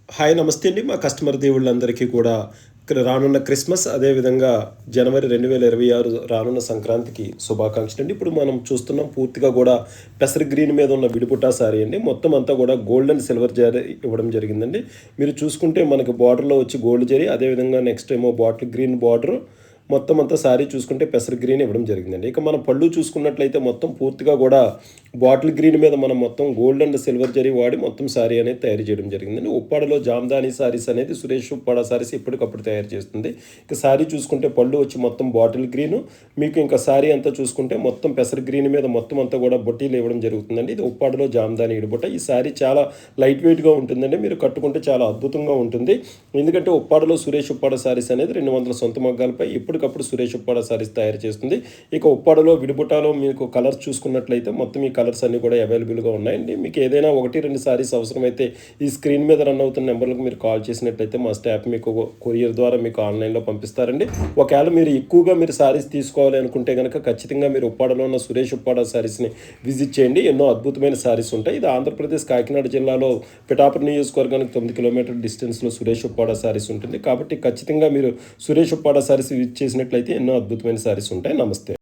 Hi నమస్తే అండి. మా కస్టమర్ దేవుళ్ళందరికీ కూడా రానున్న క్రిస్మస్ అదేవిధంగా జనవరి 2026 రానున్న సంక్రాంతికి శుభాకాంక్షలండి. ఇప్పుడు మనం చూస్తున్నాం పూర్తిగా కూడా పెసర గ్రీన్ మీద ఉన్న విడిపుటా సారీ అండి. మొత్తం అంతా కూడా గోల్డ్ అండ్ సిల్వర్ జరీ ఇవ్వడం జరిగిందండి. మీరు చూసుకుంటే మనకి బార్డర్‌లో వచ్చి గోల్డ్ జరీ, అదేవిధంగా నెక్స్ట్ ఏమో బాటిల్ గ్రీన్ బార్డరు, మొత్తం అంతా సారీ చూసుకుంటే పెసర గ్రీన్ ఇవ్వడం జరిగిందండి. ఇక మన పళ్ళు చూసుకున్నట్లయితే మొత్తం పూర్తిగా కూడా బాటిల్ గ్రీన్ మీద మనం మొత్తం గోల్డ్ అండ్ సిల్వర్ జరీ వాడి మొత్తం సారీ అనేది తయారు చేయడం జరిగిందండి. ఉప్పాడలో జామ్దాని సారీస్ అనేది సురేష్ ఉప్పాడ సారీస్ ఎప్పటికప్పుడు తయారు చేస్తుంది. ఇక సారీ చూసుకుంటే పళ్ళు వచ్చి మొత్తం బాటిల్ గ్రీను, మీకు ఇంకా సారీ అంతా చూసుకుంటే మొత్తం పెసర గ్రీన్ మీద మొత్తం అంతా కూడా బొట్టీలు ఇవ్వడం జరుగుతుందండి. ఇది ఉప్పాడలో జామ్దాని ఇడుబుట్ట. ఈ సారీ చాలా లైట్ వెయిట్‌గా ఉంటుందండి. మీరు కట్టుకుంటే చాలా అద్భుతంగా ఉంటుంది. ఎందుకంటే ఉప్పాడలో సురేష్ ఉప్పాడ సారీస్ అనేది 200 సొంత మగ్గాలపై ఎప్పటికప్పుడు సురేష్ ఉప్పాడ సారీస్ తయారు చేస్తుంది. ఇక ఉప్పాడలో విడిబుటాలో మీకు కలర్స్ చూసుకున్నట్లయితే మొత్తం ఈ కలర్స్ అన్నీ కూడా అవైలబుల్‌గా ఉన్నాయండి. మీకు ఏదైనా 1, 2 సారీస్ అవసరమైతే ఈ స్క్రీన్ మీద రన్ అవుతున్న నెంబర్‌లకు మీరు కాల్ చేసినట్లయితే మా స్టాఫ్ మీకు కొరియర్ ద్వారా మీకు ఆన్‌లైన్‌లో పంపిస్తారండి. ఒకవేళ మీరు ఎక్కువగా సారీస్ తీసుకోవాలి అనుకుంటే గనక ఖచ్చితంగా మీరు ఉప్పాడలో ఉన్న సురేష్ ఉప్పాడ సారీస్‌ని విజిట్ చేయండి. ఎన్నో అద్భుతమైన సారీస్ ఉంటాయి. ఇది ఆంధ్రప్రదేశ్ కాకినాడ జిల్లాలో పిఠాపురం నియోజకవర్గానికి 9 కిలోమీటర్ల డిస్టెన్స్‌లో సురేష్ ఉప్పాడ సారీస్ ఉంటుంది. కాబట్టి ఖచ్చితంగా మీరు సురేష్ ఉప్పాడ సారీస్ విజిట్ చేసినట్లయితే ఎన్నో అద్భుతమైన సారీస్ ఉంటాయి. నమస్తే.